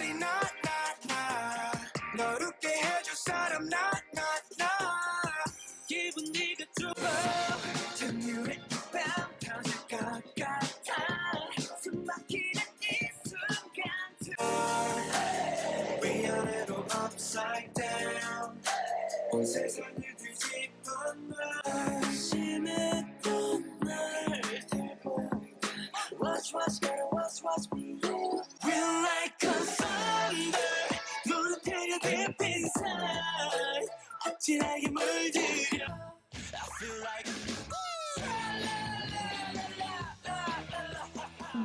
말이 나 널 웃게 해줄 사람 나 기분 네가 좋아 등유의 밤 터질 것 같아 숨 막히는 이 순간 위아래로 upside down 온 세상을 뒤집은 날 심했던 날 들보다 watch gotta watch me We're like a thunder 물태려 deep inside 진하게 물들여 I feel like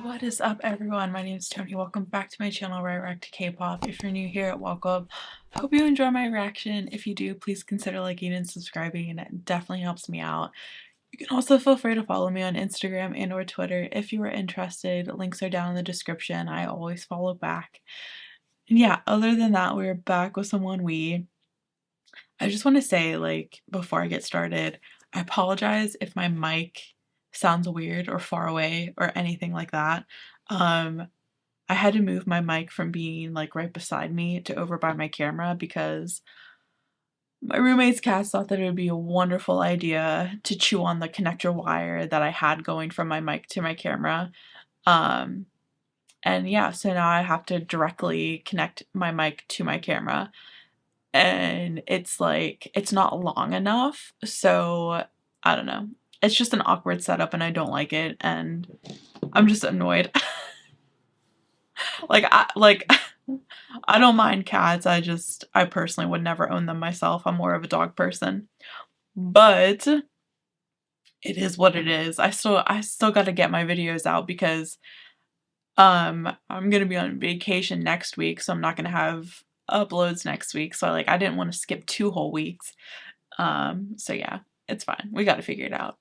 What is up, everyone? My name is Tony. Welcome back to my channel where I react to K-pop. If you're new here, welcome. I hope you enjoy my reaction. If you do, please consider liking and subscribing, and it definitely helps me out. You can also feel free to follow me on Instagram and or Twitter if you are interested. Links are down in the description. I always follow back. And yeah, other than that, we're back with some ONEWE. I just want to say, like, before I get started, I apologize if my mic sounds weird or far away or anything like that. I had to move my mic from being like right beside me to over by my camera because my roommate's cats thought that it would be a wonderful idea to chew on the connector wire that I had going from my mic to my camera. And yeah, so now I have to directly connect my mic to my camera. And it's like, it's not long enough, so I don't know. It's just an awkward setup and I don't like it, and I'm just annoyed. I don't mind cats, I personally would never own them myself. I'm more of a dog person. But it is what it is. I still gotta get my videos out because I'm gonna be on vacation next week, so I'm not gonna have uploads next week. So like I didn't want to skip 2 whole weeks. So yeah, it's fine. We gotta figure it out.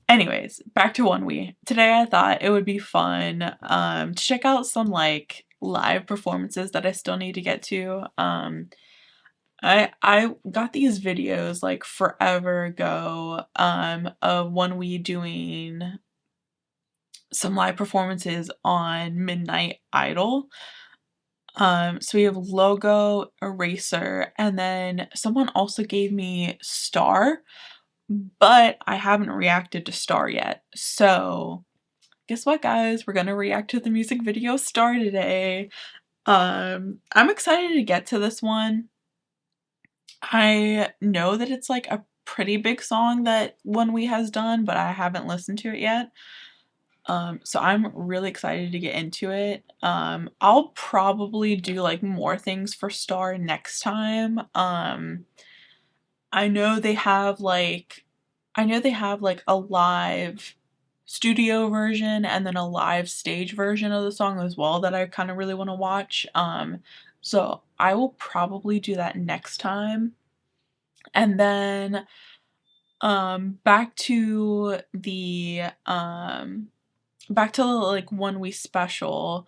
Anyways, back to ONEWE. Today I thought it would be fun to check out some like live performances that I still need to get to. I got these videos like forever ago of ONEWE doing some live performances on Midnight Idol. So we have Logo, Eraser, and then someone also gave me Star, but I haven't reacted to Star yet. So guess what, guys? We're gonna react to the music video Star today. I'm excited to get to this one. I know that it's like a pretty big song that ONEWE has done, but I haven't listened to it yet. So I'm really excited to get into it. I'll probably do like more things for Star next time. I know they have like a live studio version and then a live stage version of the song as well that I kind of really want to watch. So I will probably do that next time. And then back to the like ONEWE special.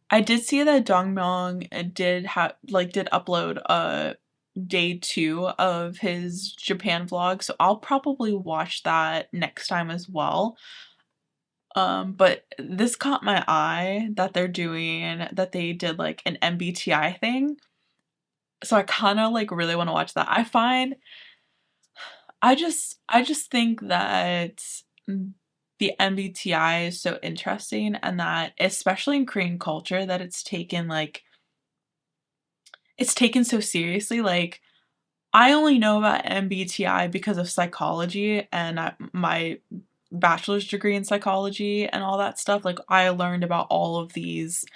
I did see that Dongmyeong did upload day 2 of his Japan vlog, so I'll probably watch that next time as well. But this caught my eye that they did like an MBTI thing. So I kind of like really want to watch that. I just think that the MBTI is so interesting, and that especially in Korean culture that it's taken so seriously. Like I only know about MBTI because of psychology and my bachelor's degree in psychology and all that stuff. Like I learned about all of these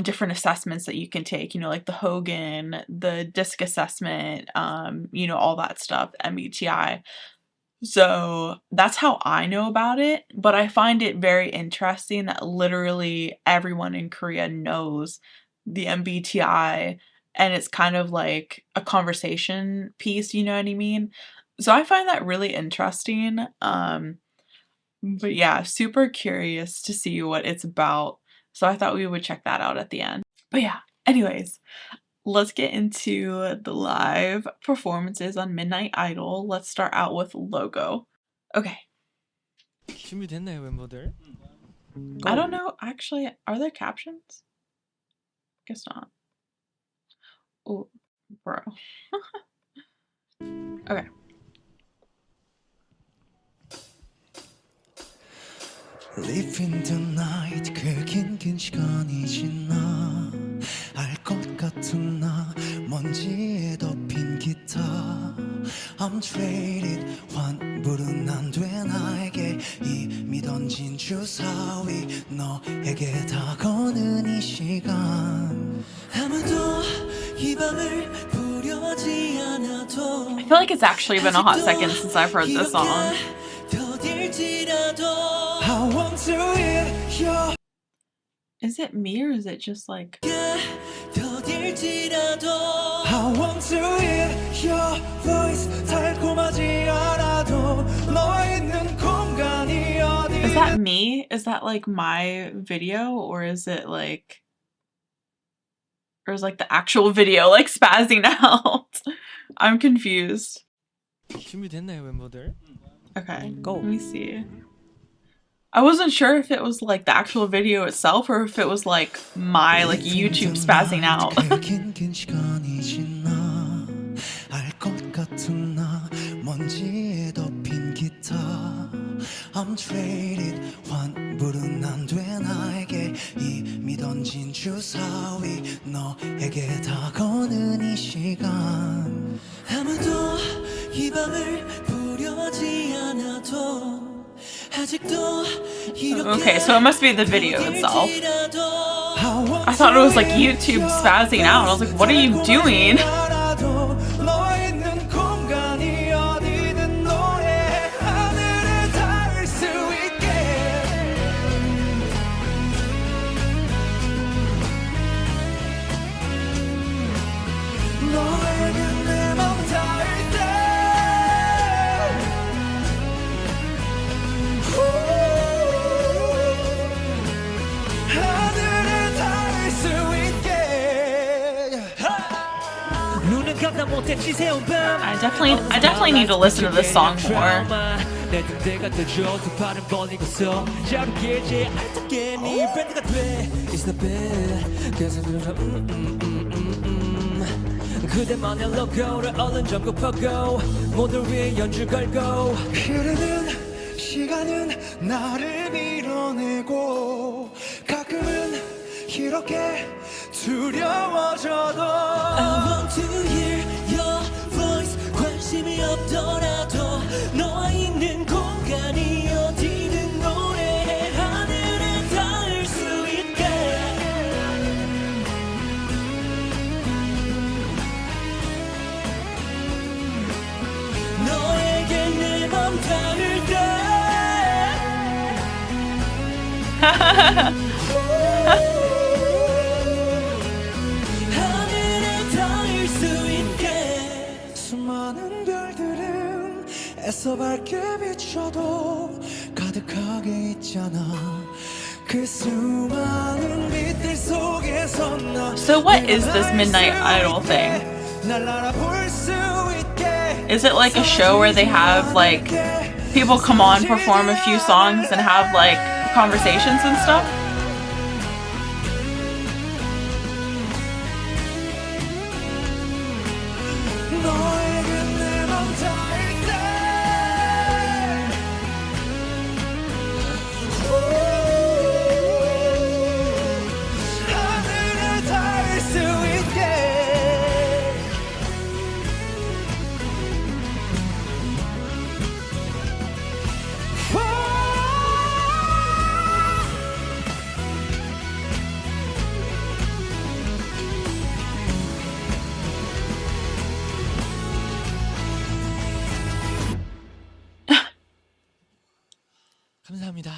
different assessments that you can take, you know, like the Hogan, the DISC assessment, you know, all that stuff, MBTI. So that's how I know about it, but I find it very interesting that literally everyone in Korea knows the MBTI, and it's kind of like a conversation piece, you know what I mean? So I find that really interesting. But yeah, super curious to see what it's about. So I thought we would check that out at the end. But yeah, anyways, let's get into the live performances on Midnight Idol. Let's start out with Logo. Okay. 준비됐나요, 멤버들? I don't know, actually, are there captions? Guess not. Oh, bro. Okay. Live in the night 그 긴 시간이 지나 알 것 같은 나 먼지에 덮인 기타 I'm traded 환불은 안 돼 나에게 이미 던진 주사위 너에게 다가오는 이 시간 아무도 이 밤을 부려하지 않아도 I feel like it's actually been a hot second since I've heard this song. I want to hear your Is it me or is it just like... I want to hear your voice 달콤하지 않아도 너와 있는 공간이 어디 Is that me? Is that like my video or is it like... Or is like the actual video like spazzing out? I'm confused. 준비됐나요, 멤버들? Okay, Go. let me see. I wasn't sure if it was like the actual video itself or if it was like my like YouTube spazzing out. 긴 시간이 지나 알 것 같은 나 먼지에 덮인 기타 I'm traded 환불은 안 돼 나에게 이미 던진 주사위 너에게 다가오는 이 시간 아무도 이 밤을 부려하지 않아도 Okay, so it must be the video itself. I thought it was like YouTube spazzing out. I was like, what are you doing? I definitely need to listen to this song more. 그대만의 로고를 얼른 점급하고 모두 위에 연주 걸고 흐르는 시간은 나를 밀어내고 가끔은 이렇게 두려워져도 I want to hear your voice 관심이 없더라도 너와 있는 공간이 어디든 노래해 하늘에 닿을 수 있게 너에게 내 맘 닿을 때 하늘에 닿을 수 있게 수많은 별들은 애써 밝게 비춰도 가득하게 있잖아 그 수많은 빛들 속에서 나 So what is this Midnight Idol thing? 날 알아볼 수 있게 Is it like a show where they have like people come on, perform a few songs and have like conversations and stuff? 너에게 내 맘 닿을 때 하늘에 닿을 수 있게 감사합니다.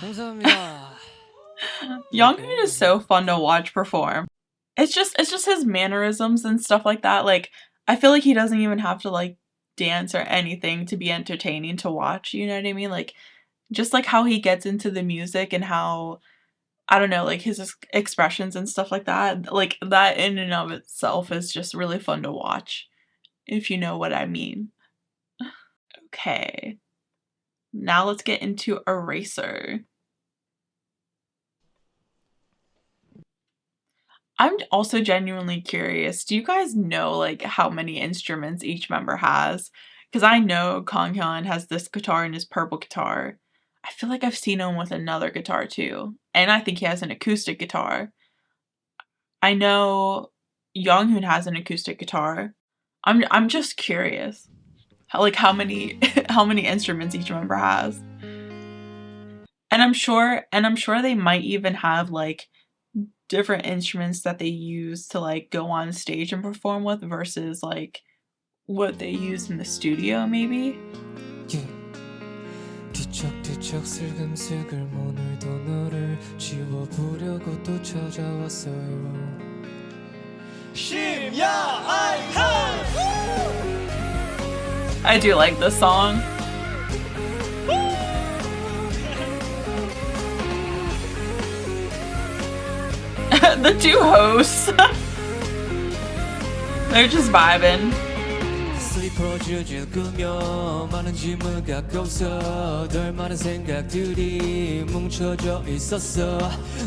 Younghoon is so fun to watch perform. It's just his mannerisms and stuff like that. Like I feel like he doesn't even have to like dance or anything to be entertaining to watch, you know what I mean? Like just like how he gets into the music and how I don't know, like his expressions and stuff like that. Like that in and of itself is just really fun to watch, if you know what I mean. Okay. Now let's get into Eraser. I'm also genuinely curious. Do you guys know like how many instruments each member has? Because I know Kanghyun has this guitar and his purple guitar. I feel like I've seen him with another guitar too, and I think he has an acoustic guitar. I know Younghoon has an acoustic guitar. I'm just curious how many how many instruments each member has. And I'm sure they might even have like different instruments that they use to like go on stage and perform with versus like what they use in the studio maybe. Yeah. 뒤척뒤척 슬금슬금 오늘도 너를 지워보려고 또 찾아왔어요. I do like this song. The two hosts. They're just vibing. 슬리퍼 줄줄 끄며 많은 짐을 갖고 서 덜 많은 생각들이 뭉쳐져 있었어.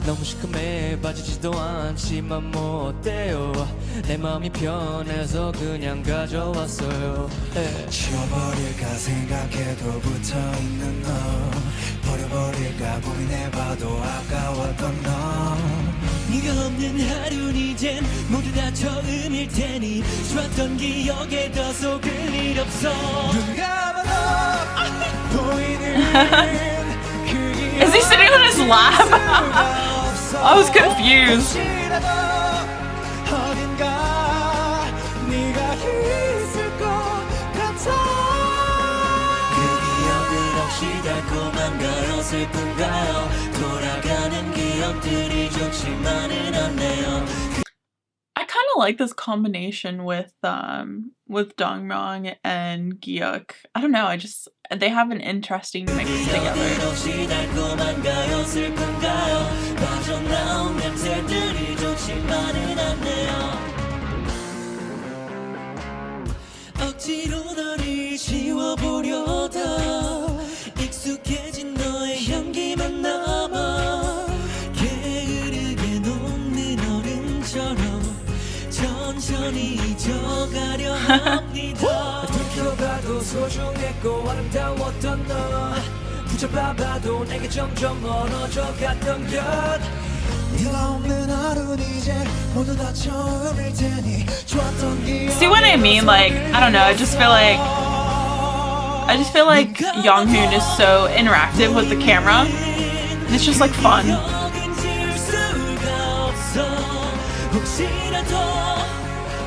너무 시커매 빠지지도 않지만 뭐 어때요. 내 마음이 편해서 그냥 가져왔어요. 지워버릴까 생각해도 붙어있는 너 버려버릴까 고민해봐도 아까웠던 너 네가 없는 하루는 이젠 모두 다 처음일 테니 좋았던 기억에 더 속을 일 없어. 누가 봐도 보이는 Is he sitting on his lap? I was confused. 어딘가 네가 있을 것 같아. 그 기억은 혹시 달콤한가요 슬픈가요 돌아가는 기억들이 좋지만은 않네요. I kind of like this combination with Dongmyeong and Gyeok. I don't know, they have an interesting mix together. 혹시 달콤한가요 슬픈가요 빠져나온 냄새들이 좋지만은 않네요. 억지로 너를 지워보려다 익숙해진 너의 향기만 남아 게으르게 녹는 얼음처럼 천천히 잊어가려 합니다. 두켜봐도 소중했고 아름다웠던 너 붙잡아봐도 내게 점점 멀어져 갔던 것. 네가 없는 하루는 이제 모두 다 처음일 테니 좋았던 기억. See what I mean? Like, I don't know, I just feel like Younghoon is so interactive with the camera. And it's just like fun. 기억은 지울 수가 없어. 혹시라도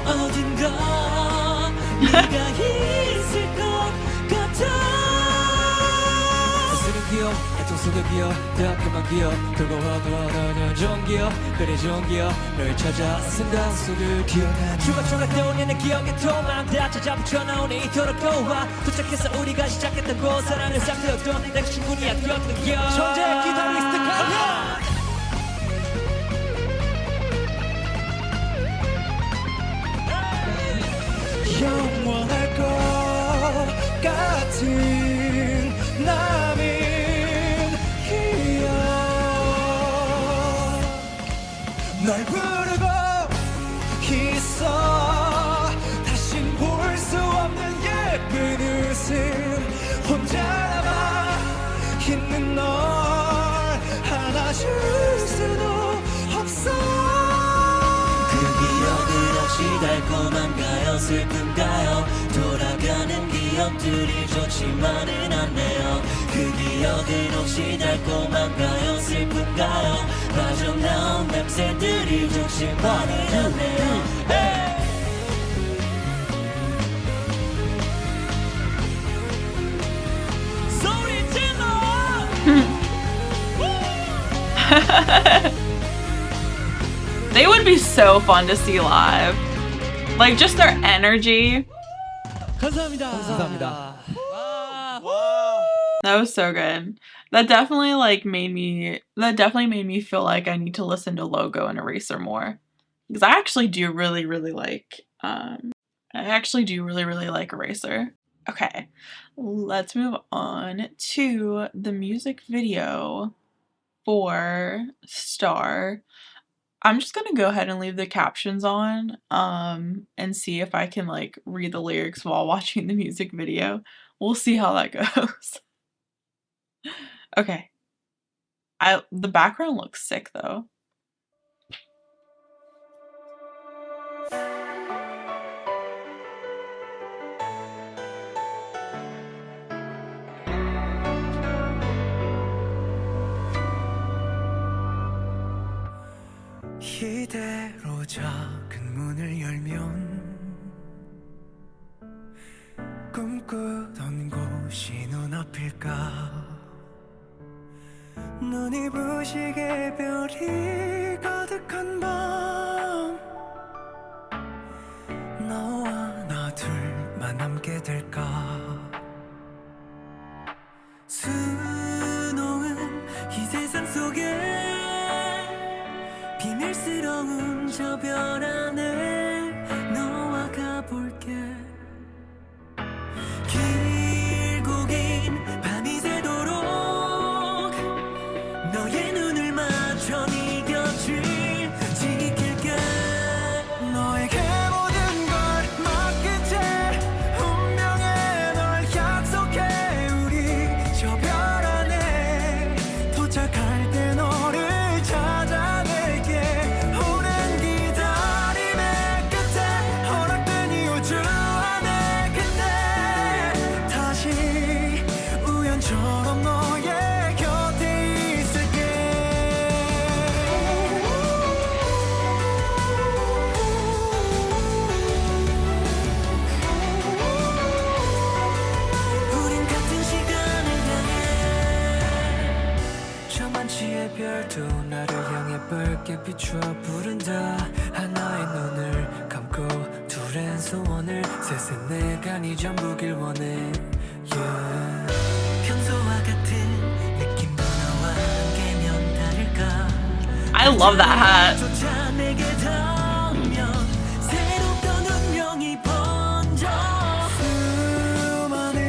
어딘가 네가 있을 것 같아. 쓰는 기억, 애통 속의 기억, 따끔한 기억, 그거와도 알아냐 좋은 기억, 그래 좋은 기억, 널 찾아 생각 속을 기억하니 조각조각 떠올리는 기억의 토막 다 찾아 붙여나오니 이토록 고와 도착해서 우리가 시작했던 곳 사랑을 싹트였던 내가 충분히 아꼈던 기억 존재의 기타리스트 강현. 영원할 것 같은 남인 기억 널 부르고 있어 다신 볼 수 없는 예쁜 웃음 혼자 남아 있는 널 안아줄 수도 없어. 기억은 혹시 달콤한가요 슬픈가요 돌아가는 기억들이 좋지만은 않네요. 그 기억은 혹시 달콤한가요 슬픈가요 빠져나온 냄새들이 좋지만은 않네요. 소리 질러. They would be so fun to see live. Like, just their energy. 감사합니다. 감사합니다. That was so good. That definitely made me feel like I need to listen to Logo and Eraser more. Because I actually do really, really like Eraser. Okay. Let's move on to the music video for Star. I'm just gonna go ahead and leave the captions on, and see if I can, like, read the lyrics while watching the music video. We'll see how that goes. Okay. The background looks sick, though. 이대로 작은 문을 열면 꿈꾸던 곳이 눈앞일까. 눈이 부시게 별이 가득한 밤, 너와 나 둘만 남게 될까. 수놓은 이 세상 속에 비밀스러운 저 별 안에 너와 가볼게. 길고 긴 밤이 새도록 너의 눈을 맞춰 네 곁을 지킬게. 너에게 모든 걸 맡긴 채 운명에 널 약속해. 우리 저 별 안에 도착할 때 너를 찾아낼게. 오랜 기다림의 끝에 허락된 이 우주 안에 그때 다시 우연처럼 너의 곁에 있을게. 우린 같은 시간을 향해 저만치의 별도 나를 향해 밝게 비춰 부른다. 하나의 눈을 감고 둘의 소원을 셋의 내가 네 전부길 원해. yeah. 평소와 같은 느낌도 너와 함께면 다를까. I love that hat. 조차 내게 닿으면 새롭던 운명이 번져. 수많은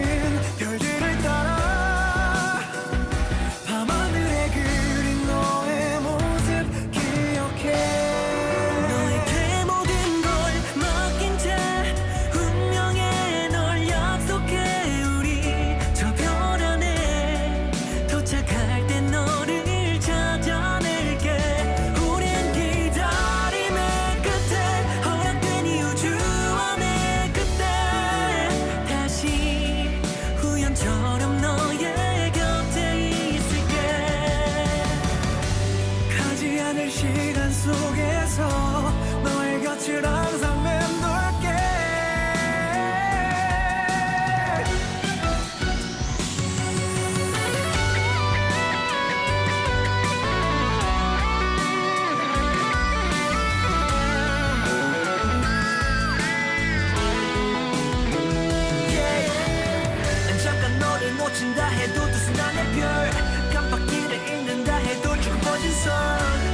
별들을 따라 밤하늘에 그린 너의 모습 기억해. 너에게 모든 걸 맡긴 채 운명에 널 약속해. 우리 저 별 안에 도착할 때 너를 찾아낼게. 오랜 기다림의 끝에 허락된 이 우주 안에 그때 다시 우연처럼 너의 곁에 있을게. 가지 않을 시간 속에서 너의 곁을 항상 맴돌게. 잠깐 너를 놓친다 해도 두 순간의 별, 깜빡이를 잃는다 해도 조금 퍼진 선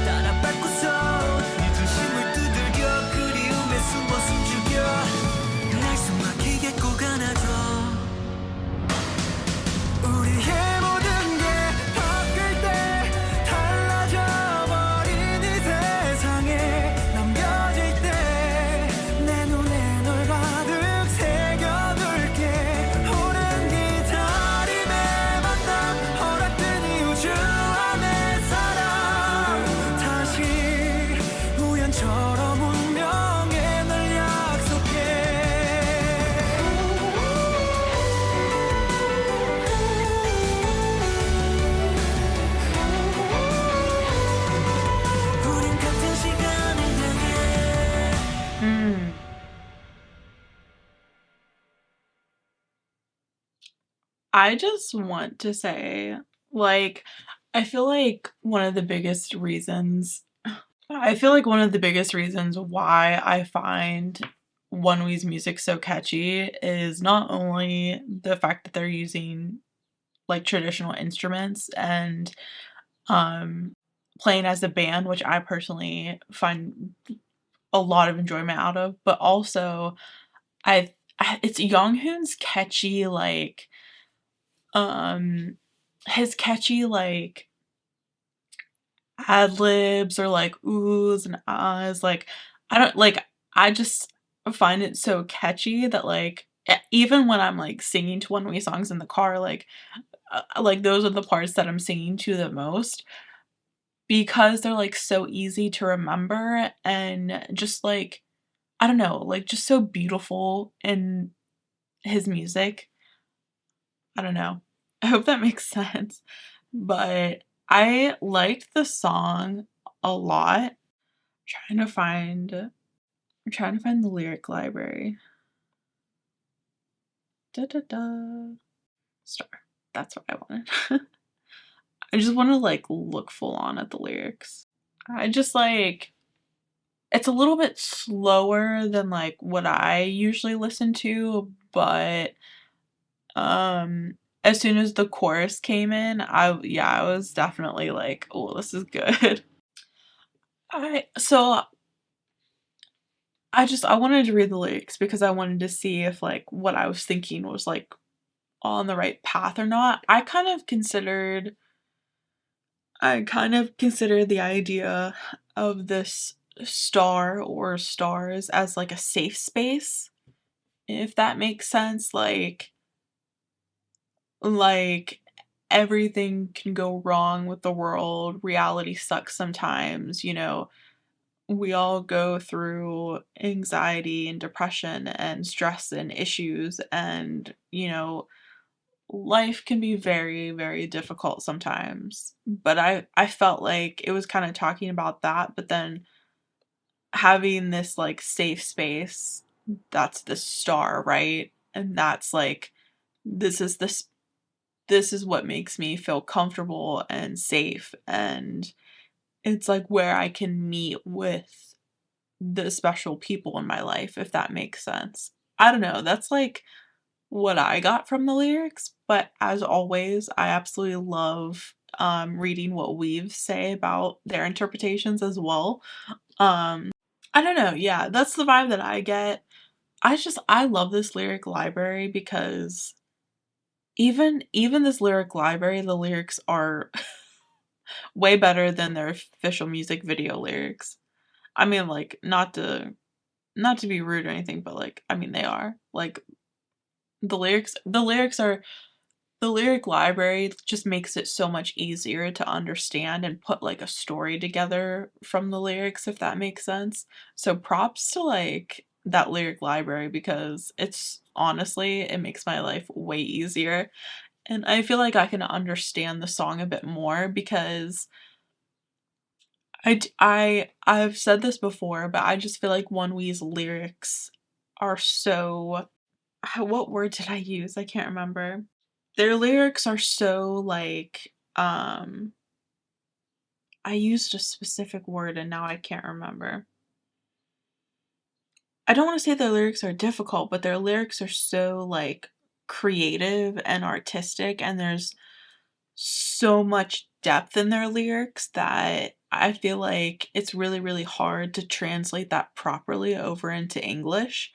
따라 밟고서 네 중심을 두들겨. 그리움에 숨어 숨죽여 날 숨막히게 꼭 안아줘. 우리의 모든 게 바뀔 때 달라져 버린 이 세상에 남겨질 때 내 눈에 널 가득 새겨둘게. 오랜 기다림의 만남 허락된 이 우주 안의 사랑 다시 우연처럼 운명에 널 약속해. 우린 같은 시간을 향해. I just want to say, like, I feel like one of the biggest reasons why I find ONEWE's music so catchy is not only the fact that they're using, like, traditional instruments and playing as a band, which I personally find a lot of enjoyment out of, but also it's Younghoon's catchy, like, his catchy, like, ad libs or like oohs and ahs. Like I don't like I just find it so catchy that like even when I'm like singing to one ONEWE songs in the car, like those are the parts that I'm singing to the most because they're like so easy to remember and just like I don't know, like just so beautiful in his music. I don't know. I hope that makes sense. But I liked the song a lot. Trying to find I'm trying to find the lyric library. Da da da. Star. That's what I wanted. I just want to like look full on at the lyrics. I just like it's a little bit slower than like what I usually listen to, but as soon as the chorus came in, I was definitely like, "Oh, this is good." I so I wanted to read the lyrics because I wanted to see if like what I was thinking was like on the right path or not. I kind of consider the idea of this star or stars as like a safe space, if that makes sense. Like everything can go wrong with the world. Reality sucks sometimes, you know. We all go through anxiety and depression and stress and issues and, you know, life can be very, very difficult sometimes. But I felt like it was kind of talking about that, but then having this like safe space that's the star, right? And that's like this is this this is what makes me feel comfortable and safe and it's like where I can meet with the special people in my life, if that makes sense. I don't know, that's like what I got from the lyrics, but as always, I absolutely love reading what weaves say about their interpretations as well. I don't know, yeah, that's the vibe that I get. I love this lyric library because even this lyric library, the lyrics are way better than their official music video lyrics. I mean, like, not to be rude or anything, but like, I mean, they are. Like, the lyrics are the lyric library just makes it so much easier to understand and put like a story together from the lyrics, if that makes sense. So props to like that lyric library because it's honestly, it makes my life way easier. And I feel like I can understand the song a bit more because I've said this before, but I just feel like ONEWE's lyrics are so what word did I use? I can't remember. Their lyrics are so like I used a specific word and now I can't remember. I don't want to say their lyrics are difficult, but their lyrics are so like creative and artistic and there's so much depth in their lyrics that I feel like it's really, really hard to translate that properly over into English.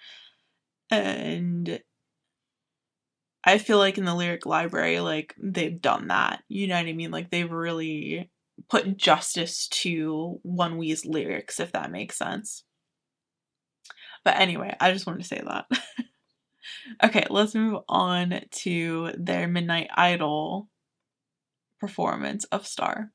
And I feel like in the lyric library, like they've done that. You know what I mean? Like they've really put justice to ONEWE's lyrics, if that makes sense. But anyway, I just wanted to say that. Okay, let's move on to their Midnight Idol performance of Star.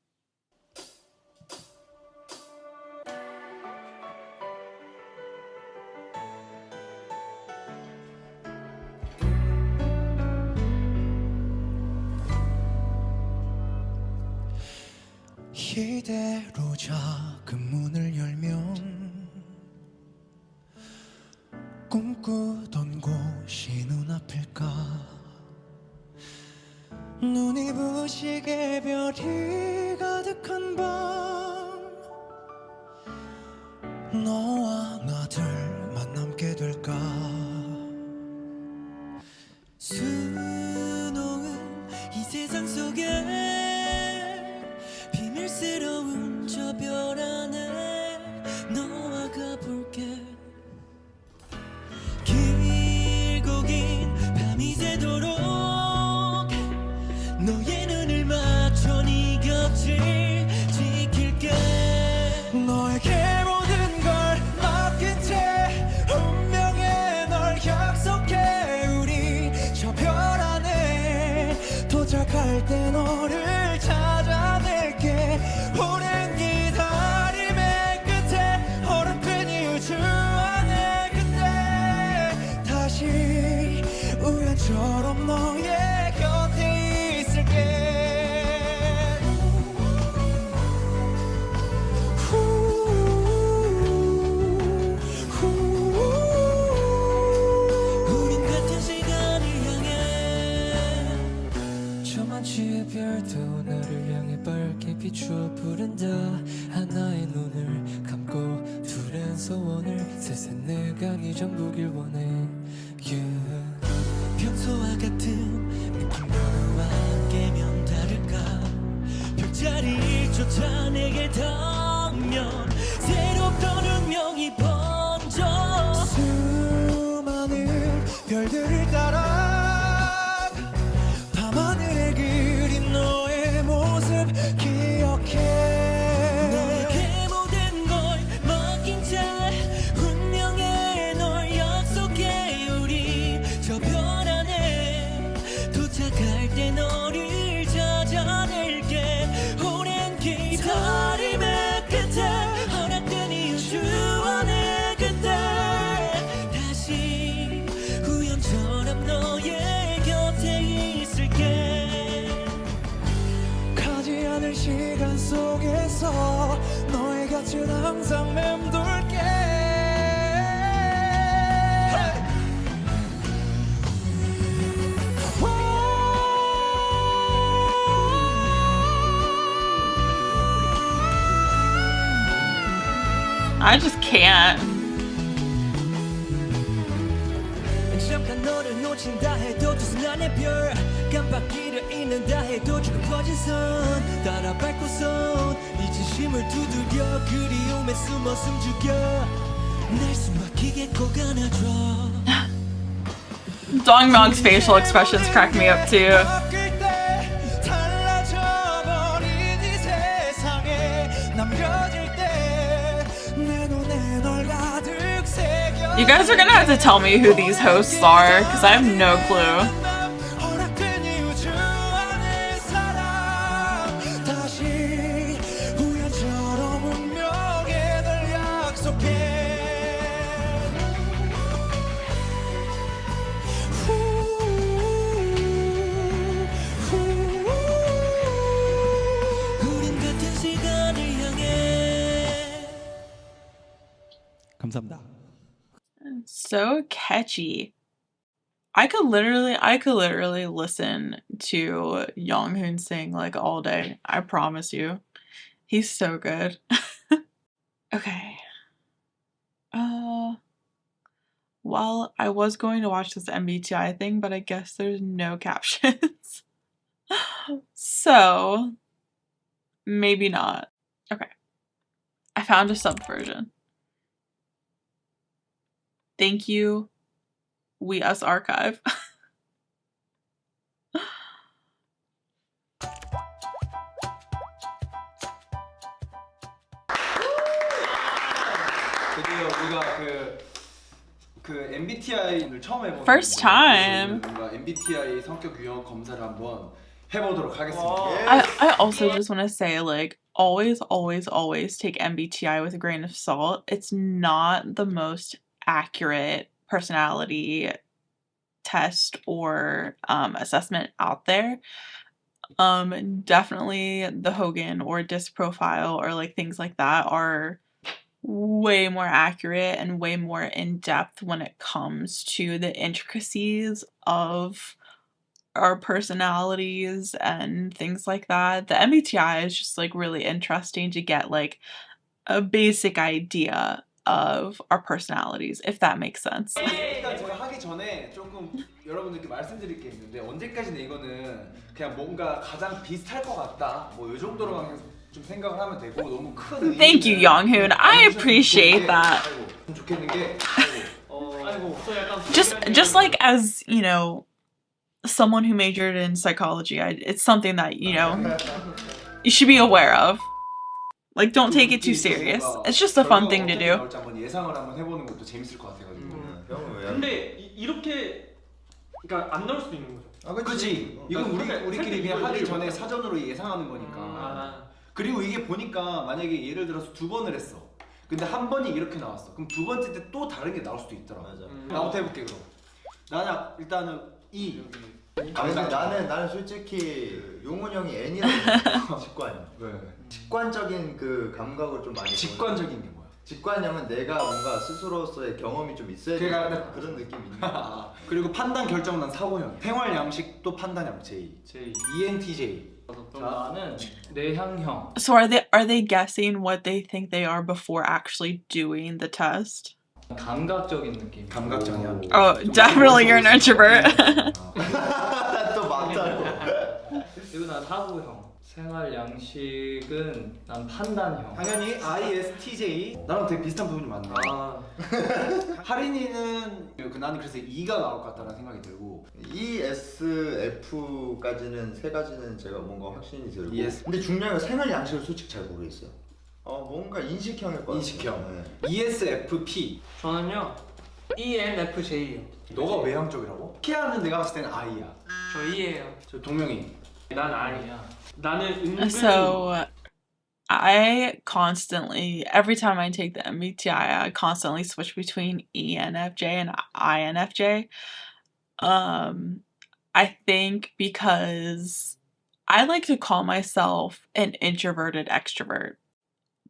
이대로 작은 문을 열면 꿈꾸던 곳이 눈앞일까 눈이 부시게 별이 가득한 밤 너와 나들만 남게 될까 수놓은 이 세상 속에 비밀스러운 저 별 안에 너와 가볼게 길고 긴 밤이 새도록 너의 눈을 맞춰 네 곁을 지킬게 갈 때 너를 찾아낼게 오랜 기다림의 끝에 허락된 이유주 안에 그때 다시 우연처럼 너의 곁에 있을게 우린 같은 시간을 향해 저만치의 별도 나를 향해 밝게 비추어 부른다 하나의 눈을 감고 둘은 소원을 셋은 내가 네 전부길 원해 yeah. 평소와 같은 느낌 너와 함께면 다를까 별자리조차 내게 닿으면 새롭던 운명이 번져 수많은 별들을 따라 밤하늘에 그린 너의 모습 기억해 너에게 모든 걸 맡긴 채 운명에 널 약속해 우리 저 별 안에 도착할 때 너를 찾아낼게 오랜 기다림의 끝에 허락된 이유주 안에 그때 다시 우연처럼 너의 곁에 있을게 가지 않을 시간 속에서 너의 곁을 항상 맴돌게 I just can't. 잠깐 너를 놓친다 해도 두 손 안의 별 깜빡이를 잊는다 해도 조금 퍼진 선 따라 밟고선 네 진심을 두들겨 그리움에 숨어 숨죽여 날 숨막히게 꼭 안아줘 Dongmyung's facial expressions crack me up too. 바뀔 때 달라져버린 이 세상에 남겨질 때 내 눈에 널 가득 새겨 You guys are gonna have to tell me who these hosts are, because I have no clue. 허락된 이유주 안에 살아 다시 우연처럼 운명에 널 약속해 우린 같은 시간을 향해 감사합니다. So catchy. I could literally listen to Younghoon sing like all day. I promise you. He's so good. Okay. Well, I was going to watch this MBTI thing, but I guess there's no captions. So, maybe not. Okay. I found a sub version. Thank you, We Us Archive. 드디어 우리가 그 MBTI를 처음 해보는 First time. 뭔가 MBTI 성격 유형 검사를 한번 해보도록 하겠습니다. I also just want to say, like, always take MBTI with a grain of salt. It's not the most accurate personality test or assessment out there. Definitely the Hogan or DISC profile or like things like that are way more accurate and way more in-depth when it comes to the intricacies of our personalities and things like that. The MBTI is just like really interesting to get like a basic idea of our personalities, if that makes sense. 일단 제가 하기 전에 조금 여러분들께 말씀드릴 게 있는데 언제까지나 이거는 그냥 뭔가 가장 비슷할 것 같다 뭐 이 정도로만 좀 생각을 하면 되고 너무 큰 Thank you, Younghoon. I appreciate that. 좀 좋겠는 게 Just like as, you know, someone who majored in psychology, it's something that, you know, you should be aware of. Like, don't take it too serious. It's just a fun thing to do. 한번 예상을 한번 해보는 것도 재밌을 것 같아가지고. 근데 이렇게 그러니까 안 나올 수도 있는 거죠. 아, 그치. 이건 우리끼리 그냥 하기 전에 사전으로 예상하는 거니까. 그리고 이게 보니까 만약에 예를 들어서 2번을 했어. 근데 한 번이 이렇게 나왔어. 그럼 두 번째 때 또 다른 게 나올 수도 있더라. 맞아. 나부터 해볼게 그럼. 나는 일단은 E. 나는 솔직히 용훈 형이 N이라고 직관형. 왜? 직관적인 그 감각을 좀 많이. 직관적인 게 뭐야? 직관형은 내가 뭔가 스스로서의 경험이 좀 있어야 되는 그런 느낌이 있는 거야. 그리고 판단 결정 난 사고형. 생활 양식도 판단형 J. ENTJ. 나는 내향형. So are they guessing what they think they are before actually doing the test? 감각적인 느낌. 감각적이야. Oh, definitely you're an introvert. 또 맞다고. 그리고 난 사고형. 생활 양식은 난 판단형. 당연히 ISTJ. 나랑 되게 비슷한 부분이 많네. 하린이는 나는 그래서 E가 나올 것 같다는 생각이 들고. ESF까지는 세 가지는 제가 뭔가 확신이 들고. ES. 근데 중요한 건 생활 양식을 솔직히 잘 모르겠어요. 뭔가 인식형일 것 같아요. 인식형. 네. ESFP. 저는요 ENFJ요. 너가 외향적이라고? 키아는 내가 봤을 때는 I야. 저 E예요. 저 동명이. 난 I야. 나는 은근히. So I constantly, every time I take the MBTI, I constantly switch between ENFJ and INFJ. I think because I like to call myself an introverted extrovert.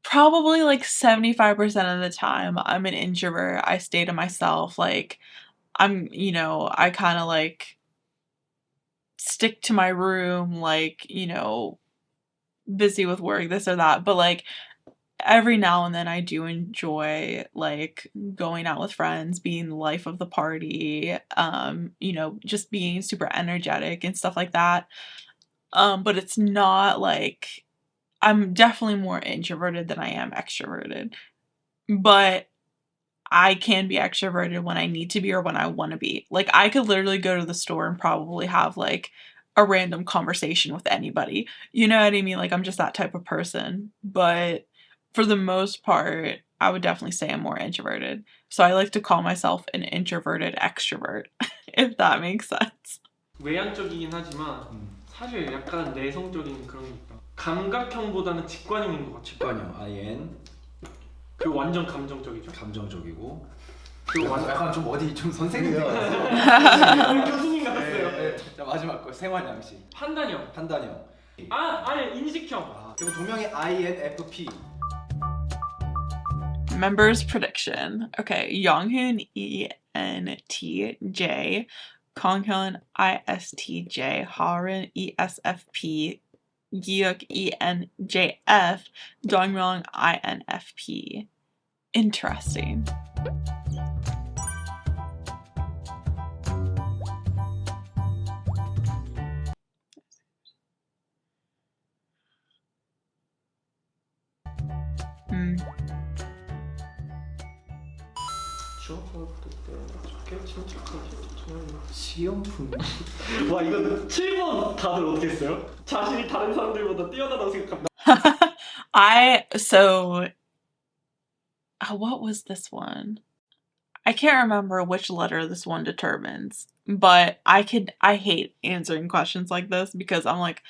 Probably like 75% of the time I'm an introvert. I stay to myself. Like I kind of like stick to my room, like, busy with work, this or that. But like every now and then I do enjoy like going out with friends, being the life of the party, just being super energetic and stuff like that. But it's not like, I'm definitely more introverted than I am extroverted. But I can be extroverted when I need to be or when I want to be. Like I could literally go to the store and probably have like a random conversation with anybody. You know what I mean? Like I'm just that type of person. But for the most part, I would definitely say I'm more introverted. So I like to call myself an introverted extrovert, if that makes sense. 외향적이긴 하지만 사실 약간 내성적인 그런 게 있다. 감각형보다는 직관형인 것 같아. 직관형 IN. 그리고 완전 감정적이죠. 감정적이고. 그리고 약간 좀 어디 좀 선생님 교수님 같았어요. 네. 자 마지막 거 생활 양식. 판단형. 판단형. 아니 인식형. 그리고 동명이 INFP. Members prediction. Okay, Younghoon ENTJ, Konghyun ISTJ, Harin ESFP, Gyeok ENJF, Dongmyeong INFP. Interesting. 시험품. 와 이거 7번 다들 어떻게 했어요? 자신이 다른 사람들보다 뛰어나다고 생각합니다. What was this one? I can't remember which letter this one determines, but I hate answering questions like this because I'm like,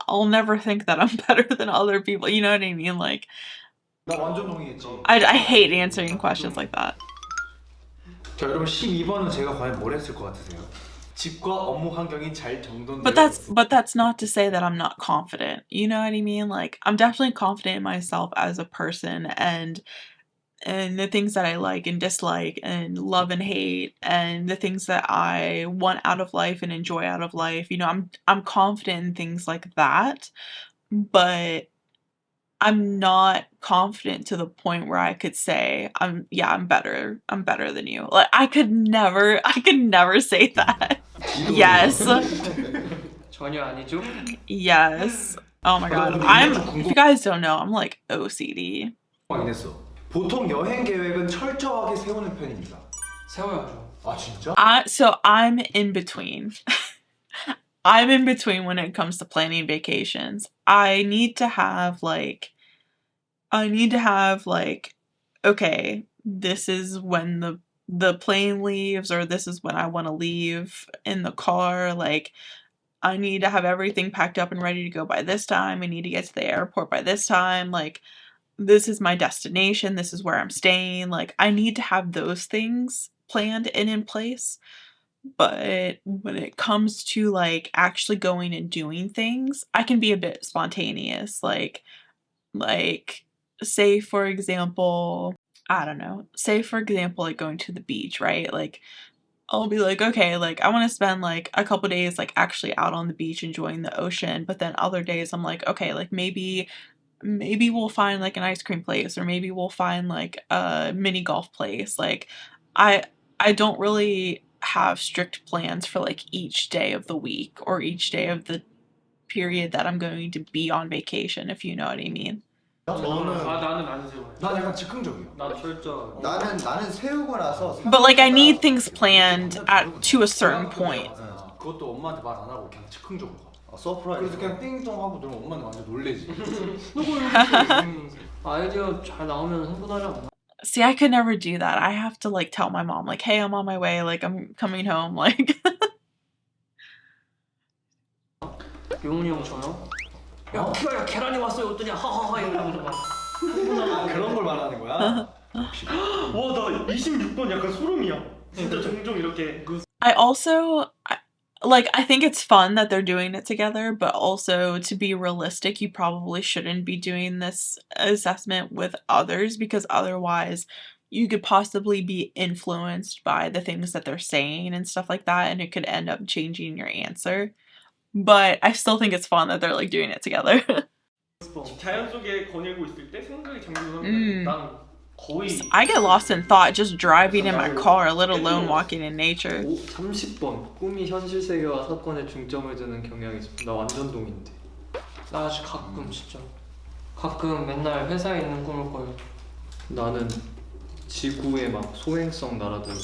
I'll never think that I'm better than other people. You know what I mean? Like, 나 완전 동의했지. I hate answering questions like that. 자 여러분 12번은 제가 과연 뭘 했을 것 같으세요? 집과 업무 환경이 잘 정돈되어 But that's not to say that I'm not confident. You know what I mean? Like I'm definitely confident in myself as a person and the things that I like and dislike and love and hate and the things that I want out of life and enjoy out of life. I'm confident in things like that, but I'm not confident to the point where I could say I'm better than you. Like I could never say that. Yes. 전혀 아니죠? Yes. Oh my god. If you guys don't know, I'm like OCD. 확인했어. 보통 여행 계획은 철저하게 세우는 편입니다. 세워야죠. 아 진짜? So I'm in between. I'm in between when it comes to planning vacations. I need to have like, okay, this is when the the plane leaves, or this is when I want to leave in the car. Like, I need to have everything packed up and ready to go by this time. I need to get to the airport by this time. Like, this is my destination. This is where I'm staying. Like, I need to have those things planned and in place. But when it comes to like actually going and doing things, I can be a bit spontaneous. Like say for example, I don't know. Say for example, like going to the beach, right? Like I'll be like, okay, like I want to spend like a couple days like actually out on the beach enjoying the ocean, but then other days I'm like, okay, like maybe we'll find like an ice cream place, or maybe we'll find like a mini golf place. Like I I don't really have strict plans for like each day of the week or each day of the period that I'm going to be on vacation, if you know what I mean. 나는 안 세워요. 난 약간 즉흥적이야. 난 철저. 나는 세우고 나서. But like I need things planned to a certain point. 그것도 엄마한테 말 안 하고 그냥 즉흥적으로 가. 서프라이즈. 그래서 그냥 띵동 하고 들으면 엄마는 완전 놀래지. 아이디어 잘 나오면 흥분하지 않나? See, I could never do that. I have to like tell my mom like, "Hey, I'm on my way. Like I'm coming home." Like 용훈이 형 저요? 야 키아야 계란이 왔어요. 어떠냐? 하하하 이러면서 막. 그런 걸 말하는 거야? 와나 26번 약간 소름이야. 진짜 종종 이렇게 I think it's fun that they're doing it together, but also to be realistic, you probably shouldn't be doing this assessment with others, because otherwise you could possibly be influenced by the things that they're saying and stuff like that, and it could end up changing your answer. But I still think it's fun that they're like doing it together. 자연 속에 거닐고 있을 때 생각이 잠기는 난 거의 I get lost in thought just driving in my car, let alone walking in nature. 30번 꿈이 현실 세계와 사건에 중점을 두는 경향이 있어. 나 완전 동인데. 나 아직 가끔 진짜 가끔 맨날 회사에 있는 꿈을 꿔요. 나는 지구의 막 소행성 나라들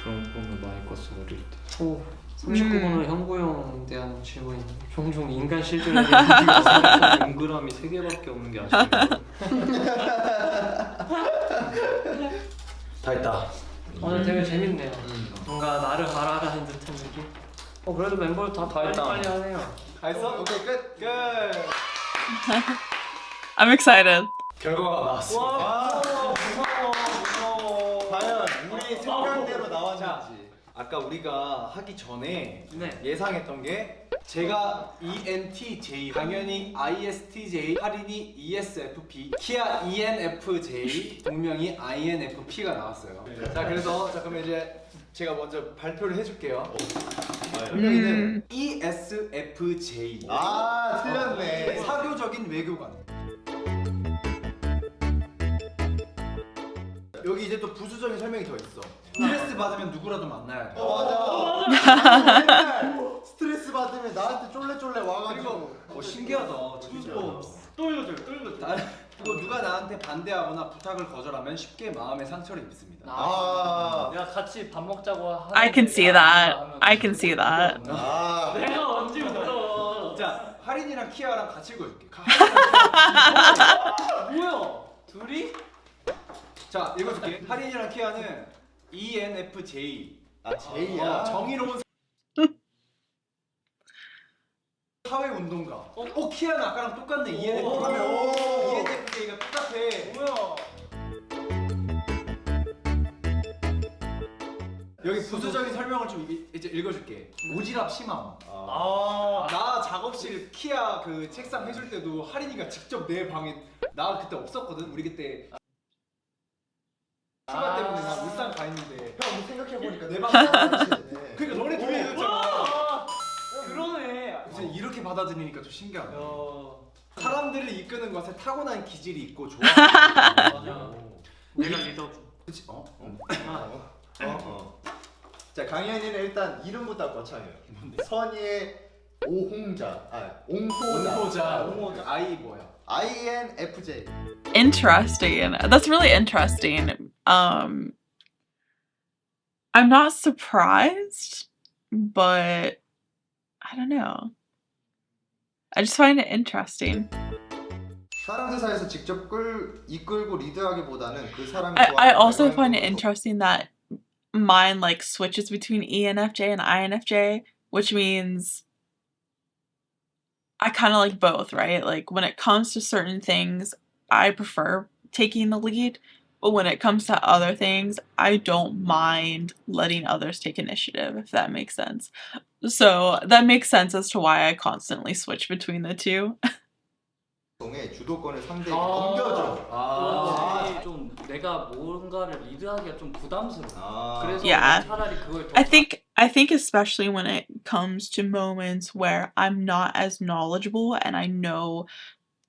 그런 꿈을 많이 꿨어 어릴 때. 오 39번은 형구 형에 대한 질문이 종종 인간 실존에 대한 얘기가 동그라미 3개밖에 없는 게 아쉽네. 다 했다. 오늘 되게 재밌네요. 뭔가 나를 알아가는 듯한 느낌. 그래도 멤버들 다 빨리 하네요. 다 했어? 오케이 끝. 끝. I'm excited. 결과가 나왔어. 와 무서워. 과연 우리 생각대로 나왔는지. 아까 우리가 하기 전에 네. 예상했던 게 제가 ENTJ, 당연히 ISTJ, 하린이 ESFP, 키아 ENFJ, 동명이 INFP가 나왔어요. 자 그래서 그러면 이제 제가 먼저 발표를 해줄게요. 동명이는 ESFJ. 아 틀렸네. 사교적인 외교관. 여기 이제 또 부수적인 설명이 더 있어. 스트레스 받으면 누구라도 만나야 돼. 맞아. 맨날 스트레스 받으면 나한테 쫄래쫄래 와가지고. 신기하다. 진짜. 또 읽어줘요. 그리고 누가 나한테 반대하거나 부탁을 거절하면 쉽게 마음의 상처를 입습니다. 내가 같이 밥 먹자고 하는 I can see that. I can see that. 아. 내가 언제부터 자, 하린이랑 키아랑 같이 읽어줄게. 뭐야? 둘이? 자, 읽어줄게. 하린이랑 키아는 ENFJ. 아 J야. 정의로운 사회운동가. 키아는 아까랑 똑같네. ENFJ가 똑같아. 뭐야? 여기 부수적인 설명을 좀 이제 읽어줄게. 오지랖 심함. 나 작업실 키아 그 책상 해줄 때도 하린이가 직접 내 방에 나 그때 없었거든. 우리 그때 휴가 때문에 나 울산 가 있는데 형 생각해보니까 내 방. 그러니까 너네 둘이 있었잖아. 그러네. 이제 이렇게 받아들이니까 좀 신기하네. 사람들을 이끄는 것에 타고난 기질이 있고 좋아. 맞아. 내가 리더고. 그렇지? 자 강현이는 일단 이름부터 거창해요. 뭔데? 선의의 오홍자. 옹호자. 옹호자. 아이 뭐야? INFJ. Interesting. That's really interesting. I'm not surprised, but I don't know. I just find it interesting. 사람 세상에서 직접 이끌고 리드하기보다는 그 사람이 I also find it interesting that mine like switches between ENFJ and INFJ, which means I kind of like both, right? Like when it comes to certain things, I prefer taking the lead, but when it comes to other things, I don't mind letting others take initiative, if that makes sense. So that makes sense as to why I constantly switch between the two. 동의 주도권을 상대에게 아. 넘겨줘. 그렇지. 좀 내가 뭔가를 리드하기가 좀 부담스러워. 아. 그래서 Yeah. 차라리 그걸 더 I think especially when it comes to moments where I'm not as knowledgeable and I know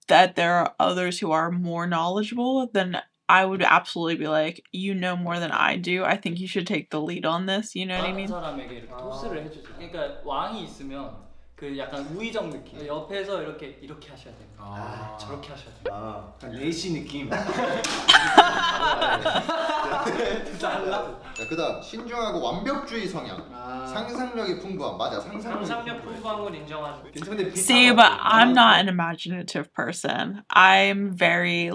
that there are others who are more knowledgeable, then I would absolutely be like, you know more than I do. I think you should take the lead on this. You know what I 다른 mean? 사람에게 이렇게 토스를 해주지. 그러니까 왕이 있으면 그 약간 우의적 느낌. 옆에서 이렇게 하셔야 돼요. 저렇게 하셔야 돼요. 아. 내시 느낌. 자, 그다음 신중하고 완벽주의 성향. 상상력이 풍부함. 맞아. 상상력 풍부한 건 인정하죠. 근데 See, but I'm not an imaginative person. I'm very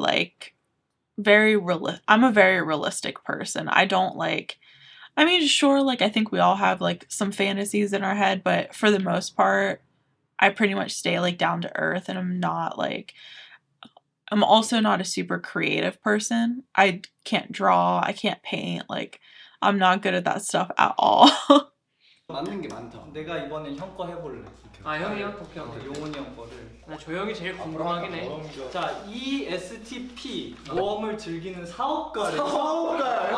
I'm a very realistic person. I don't like, I mean, sure, like I think we all have like some fantasies in our head, but for the most part, I pretty much stay like down to earth, and I'm also not a super creative person. I can't draw, I can't paint, like I'm not good at that stuff at all. 맞는 게 많다. 내가 이번엔 형 거 해볼래. 아 형이요? 오케이. 용훈이 형 거를. 나 조용히 제일 궁금하긴 해. 자, ESTP 모험을 즐기는 사업가래. 사업가야.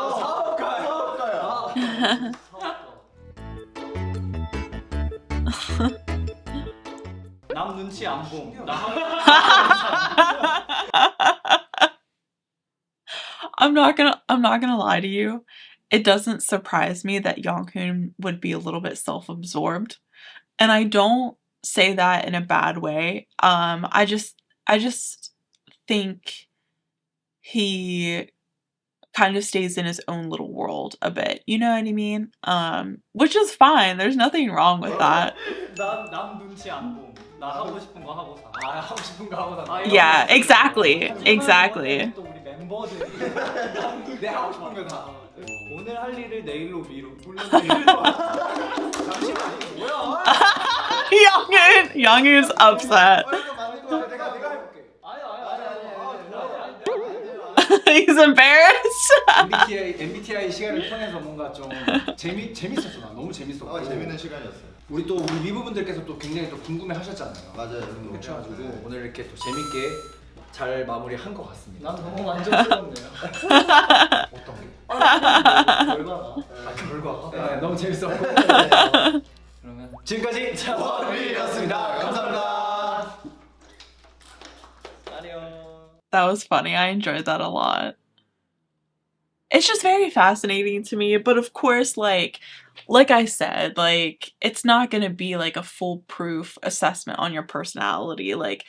남 눈치 안 봄. I'm not gonna lie to you. It doesn't surprise me that Yonghoon would be a little bit self-absorbed. And I don't say that in a bad way. I just think he kind of stays in his own little world a bit. You know what I mean? Which is fine. There's nothing wrong with that. 남 눈치 안 봄. 나 하고 싶은 거 하고 사. 하고 싶은 거 하고 나. Yeah, exactly. Exactly. 또 우리 멤버들이 내 하고 싶은 거 다. 오늘 할 일을 내일로 미루. 물론 내일로. 잠시만 이게 뭐야? Yonghoon's upset. 내가 해볼게. He's embarrassed. MBTI 시간을 통해서 뭔가 좀 재밌었어. 나 너무 재밌었고. 재밌는 시간이었어요. 우리 또 우리 미부분들께서 또 굉장히 또 궁금해하셨잖아요. 맞아요. 그렇죠. 네. 오늘 이렇게 또 재밌게 잘 마무리한 것 같습니다. 난 너무 만족스럽네요. 어떤 게? 결과가. 결과가? 네, 너무 재밌었고. 그러면 지금까지 ONEWE였습니다. 감사합니다. 안녕. That was funny. I enjoyed that a lot. It's just very fascinating to me, but of course, like I said, like it's not gonna be like a foolproof assessment on your personality. Like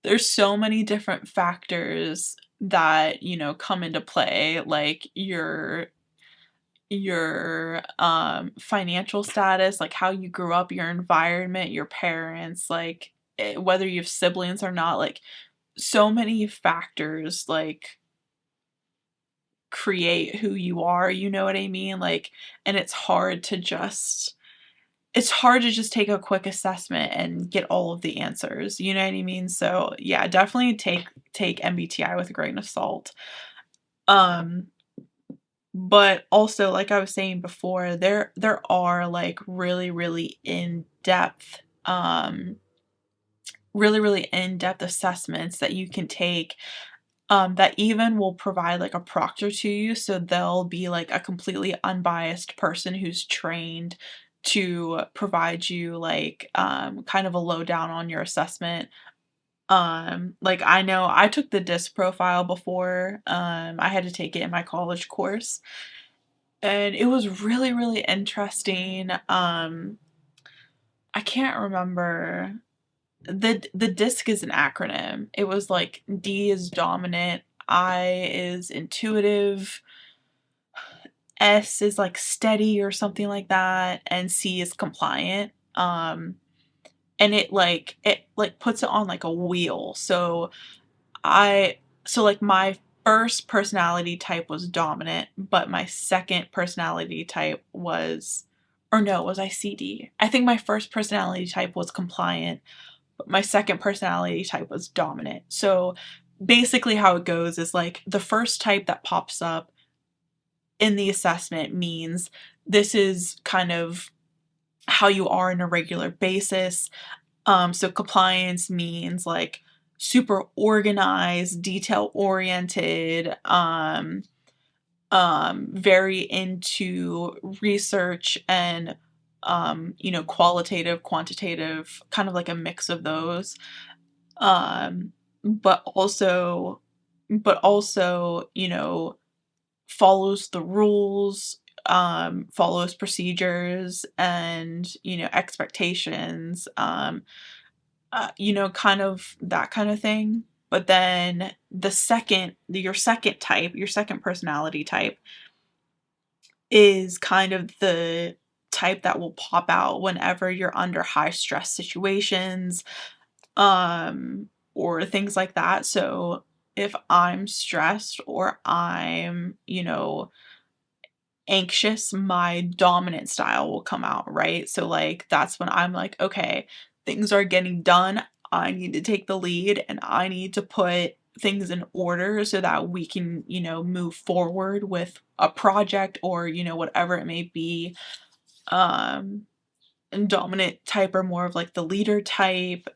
there's so many different factors that, you know, come into play, like your financial status, like how you grew up, your environment, your parents, like whether you have siblings or not, like so many factors like create who you are, you know what I mean? Like, and it's hard to just take a quick assessment and get all of the answers, you know what I mean? So yeah, definitely take MBTI with a grain of salt. But also, like I was saying before, there are like really in-depth assessments that you can take that even will provide like a proctor to you, so they'll be like a completely unbiased person who's trained to provide you like kind of a lowdown on your assessment. Like I know I took the DISC profile before. I had to take it in my college course, and it was really interesting. I can't remember. The DISC is an acronym. It was like D is dominant, I is intuitive, S is like steady or something like that, and C is compliant. And it puts it on like a wheel. So like my first personality type was dominant, but my second personality type was, or no, was I CD? I think my first personality type was compliant, but my second personality type was dominant. So basically how it goes is like the first type that pops up in the assessment means this is kind of how you are on a regular basis. So compliance means like super organized, detail oriented, very into research and qualitative, quantitative, kind of like a mix of those. But also, follows the rules, follows procedures and, expectations, kind of that kind of thing. But then your second personality type is kind of the type that will pop out whenever you're under high stress situations, or things like that. So if I'm stressed or I'm, anxious, my dominant style will come out, right? So like that's when I'm like, okay, things are getting done. I need to take the lead and I need to put things in order so that we can, move forward with a project or, whatever it may be. And dominant type are more of like the leader type.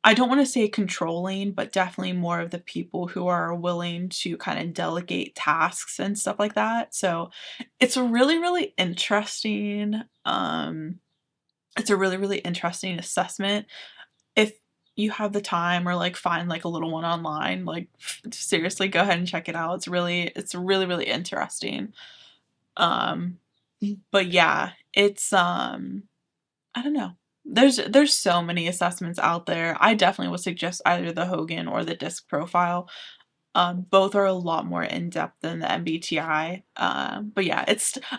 I don't want to say controlling, but definitely more of the people who are willing to kind of delegate tasks and stuff like that. So it's a really, really interesting, assessment. If you have the time or like find like a little one online, like seriously go ahead and check it out. It's really, really interesting. But yeah, it's I don't know. There's so many assessments out there. I definitely would suggest either the Hogan or the DISC profile. Both are a lot more in-depth than the MBTI. But yeah,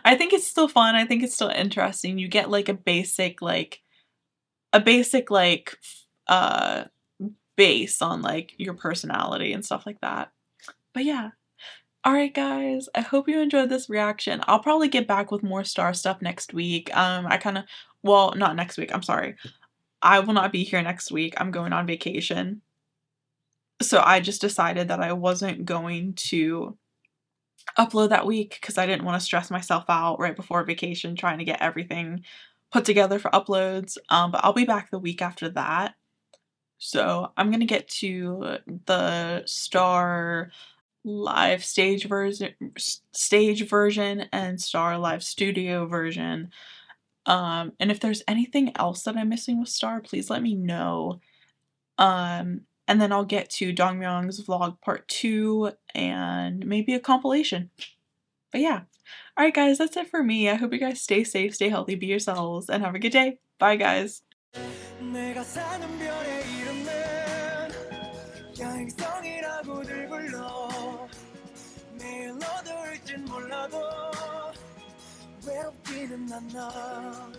I think it's still fun. I think it's still interesting. You get like a basic base on like your personality and stuff like that. But yeah. Alright guys, I hope you enjoyed this reaction. I'll probably get back with more star stuff next week. Not next week, I'm sorry. I will not be here next week. I'm going on vacation. So I just decided that I wasn't going to upload that week because I didn't want to stress myself out right before vacation trying to get everything put together for uploads. But I'll be back the week after that. So I'm going to get to the star live stage version and star live studio version, and if there's anything else that I'm missing with star, please let me know, and then I'll get to Dongmyung's vlog part 2 and maybe a compilation. But yeah, alright guys, that's it for me. I hope you guys stay safe, stay healthy, be yourselves, and have a good day. Bye guys. 내가 사는 별의 이름은 야행성이라고들 불러 매일 어두울진 몰라도 외롭지는 않아